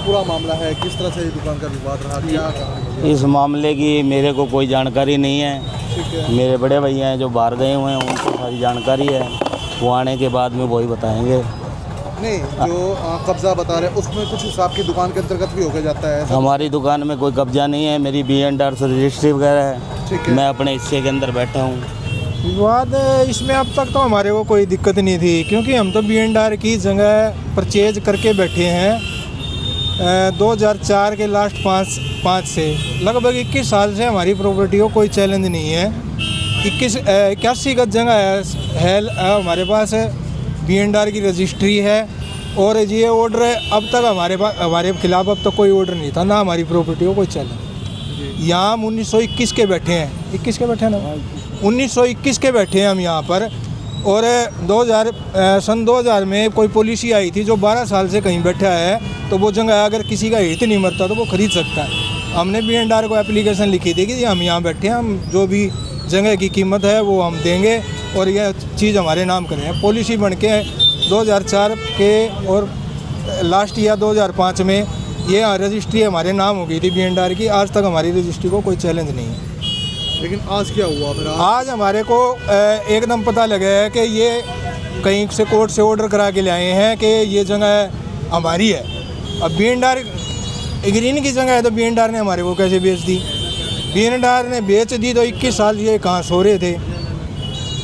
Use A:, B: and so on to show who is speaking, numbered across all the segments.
A: पूरा मामला है, किस तरह से ये दुकान का विवाद रहा, क्या कहानी?
B: इस मामले की मेरे को कोई जानकारी नहीं है।
A: ठीक है।
B: मेरे बड़े भैया हैं जो बाहर गए हुए हैं, उनको सारी जानकारी है। वो आने के बाद में वही बताएंगे।
A: नहीं, जो कब्जा बता रहे हैं उसमें कुछ हिसाब की दुकान के अंतर्गत भी हो जाता है?
B: हमारी दुकान में कोई कब्जा नहीं है। मेरी B&R से रजिस्ट्री वगैरह है।
A: ठीक है।
B: मैं अपने हिस्से के अंदर बैठा हूँ।
C: विवाद इसमें अब तक तो हमारे को कोई दिक्कत नहीं थी, क्योंकि हम तो B&R की जगह परचेज करके बैठे हैं 2004 के लास्ट पाँच से लगभग 21 साल से हमारी प्रॉपर्टी को कोई चैलेंज नहीं है। 81 गज जगह है हमारे पास, B&R की रजिस्ट्री है। और ये ऑर्डर अब तक हमारे खिलाफ अब तक कोई ऑर्डर नहीं था, ना हमारी प्रॉपर्टी को कोई चैलेंज। यहाँ हम 1921 के बैठे हैं, 21 के बैठे हैं ना, 1921 के बैठे हैं हम यहाँ पर। और सन 2000 में कोई पॉलिसी आई थी, जो 12 साल से कहीं बैठा है तो वो जगह अगर किसी का हित नहीं मरता तो वो खरीद सकता है। हमने B&R को एप्लीकेशन लिखी थी कि हम यहाँ बैठे हैं, हम जो भी जगह की कीमत है वो हम देंगे और यह चीज़ हमारे नाम करें। पॉलिसी बन के 2004 के और लास्ट ईयर 2005 में ये रजिस्ट्री हमारे नाम हो गई थी B&R की। आज तक हमारी रजिस्ट्री को कोई चैलेंज नहीं है।
A: लेकिन आज क्या हुआ फिर?
C: आज हमारे को एकदम पता लगा है कि ये कहीं से कोर्ट से ऑर्डर करा के ले आए हैं कि ये जगह हमारी है। अब B&R ग्रीन की जगह है तो B&R ने हमारे को कैसे बेच दी? B&R ने बेच दी तो 21 साल ये कहाँ सो रहे थे?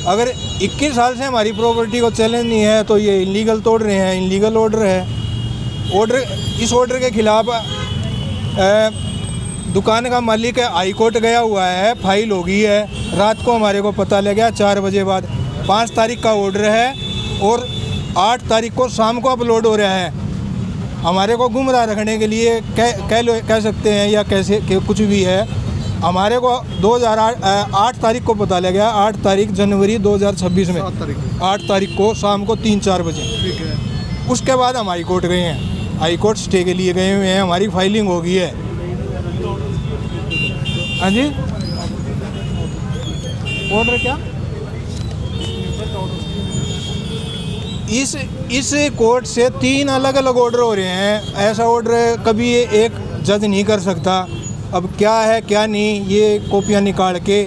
C: अगर 21 साल से हमारी प्रॉपर्टी को चैलेंज नहीं है तो ये इलीगल तोड़ रहे हैं, इलीगल ऑर्डर है। इस ऑर्डर के खिलाफ दुकान का मालिक हाई कोर्ट गया हुआ है, फाइल हो गई है। रात को हमारे को पता लगा 4 बजे बाद। 5 तारीख का ऑर्डर है और 8 तारीख को शाम को अपलोड हो रहा है। हमारे को गुमराह रखने के लिए कह सकते हैं या कैसे कुछ भी है। हमारे को 2008 तारीख को पता लगा, 8 तारीख जनवरी 2026 में 8 तारीख को शाम को 3-4 बजे।
A: ठीक है।
C: उसके बाद हम हाई कोर्ट गए हैं, हाई कोर्ट स्टे के लिए गए हुए हैं, हमारी फाइलिंग हो गई है। हाँ जी, ऑर्डर क्या? इस कोर्ट से 3 अलग अलग ऑर्डर हो रहे हैं। ऐसा ऑर्डर कभी एक जज नहीं कर सकता। अब क्या है क्या नहीं, ये कॉपियाँ निकाल के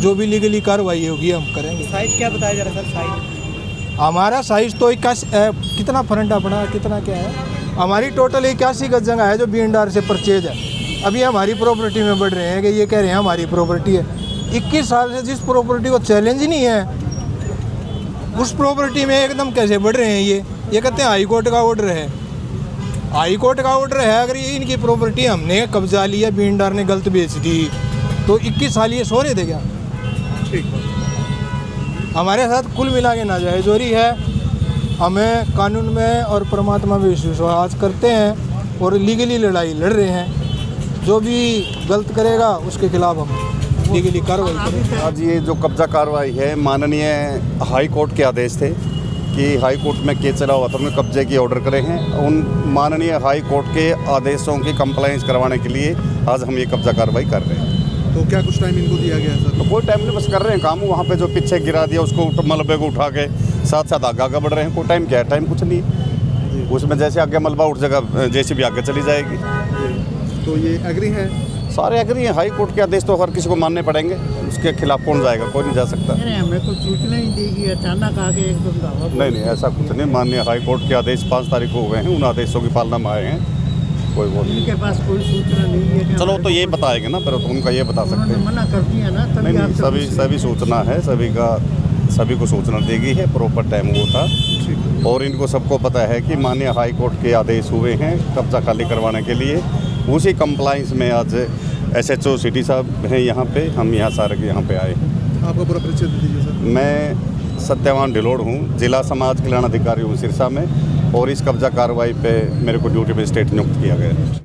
C: जो भी लीगली कार्रवाई होगी हम करेंगे।
D: साइज़ क्या बताया जा रहा है सर? साइज़
C: हमारा साइज़ तो 21 कितना फ्रंट अपना कितना क्या है? हमारी टोटल 81 गज जगह है जो B&R से परचेज है। अभी हमारी प्रॉपर्टी में बढ़ रहे हैं कि ये कह रहे हैं हमारी प्रॉपर्टी है। 21 साल से जिस प्रॉपर्टी को चैलेंज ही नहीं है उस प्रॉपर्टी में एकदम कैसे बढ़ रहे हैं? ये कहते हैं हाई कोर्ट का ऑर्डर है। हाई कोर्ट का ऑर्डर है, अगर ये इनकी प्रॉपर्टी हमने कब्जा लिया, B&R ने गलत बेच दी तो 21 साल ये सो रहे थे क्या?
A: ठीक है।
C: हमारे साथ कुल मिला के नाजायज़ोरी है। हमें कानून में और परमात्मा में विश्वास करते हैं और लीगली लड़ाई लड़ रहे हैं। जो भी गलत करेगा उसके खिलाफ हम लीगली कार्रवाई करेंगे।
E: आज ये जो कब्जा कार्रवाई है, माननीय हाई कोर्ट के आदेश थे कि हाई कोर्ट में केस चला हुआ था, उन्होंने कब्जे की ऑर्डर करे हैं। उन माननीय हाई कोर्ट के आदेशों की कंप्लाइंस करवाने के लिए आज हम ये कब्जा कार्रवाई कर रहे हैं।
A: तो क्या कुछ टाइम इनको दिया गया है सर?
E: तो कोई टाइम नहीं, बस कर रहे हैं काम। वहाँ पे जो पीछे गिरा दिया उसको मलबे को उठा के साथ साथ आगे बढ़ रहे हैं। कोई टाइम क्या है? टाइम कुछ नहीं। उसमें जैसे आगे मलबा उठ जाएगा, जैसे भी आगे चली जाएगी।
A: तो ये एग्री हैं?
E: सारे एग्री हैं। हाई कोर्ट के आदेश तो हर किसी को मानने पड़ेंगे, उसके खिलाफ कौन जाएगा? कोई नहीं जा सकता।
D: हमें कुछ सूचना ही दी गई, अचानक आके एकदम दावा।
E: नहीं, ऐसा कुछ नहीं। माननीय हाई कोर्ट के आदेश 5 तारीख को हुए हैं, उन आदेशों की पालना में आए हैं। कोई वो नहीं,
D: उनके पास कोई सूचना नहीं है।
E: चलो तो ये बताएंगे ना, पर तो उनका ये बता सकते हैं।
D: मना कर दिया ना,
E: नहीं, सभी सूचना है, सभी को सूचना दी गई है। प्रॉपर टाइम वो था और इनको सबको पता है कि माननीय हाई कोर्ट के आदेश हुए हैं कब्जा खाली करवाने के लिए। उसी कंप्लाइंस में आज SHO सिटी साहब हैं यहाँ पे, हम यहाँ सारे यहाँ पे आए।
A: आपका पूरा परिचय दीजिए सर।
E: मैं सत्यवान ढिलोड़ हूँ, जिला समाज कल्याण अधिकारी हूँ सिरसा में, और इस कब्जा कार्रवाई पे मेरे को ड्यूटी मजिस्ट्रेट नियुक्त किया गया है।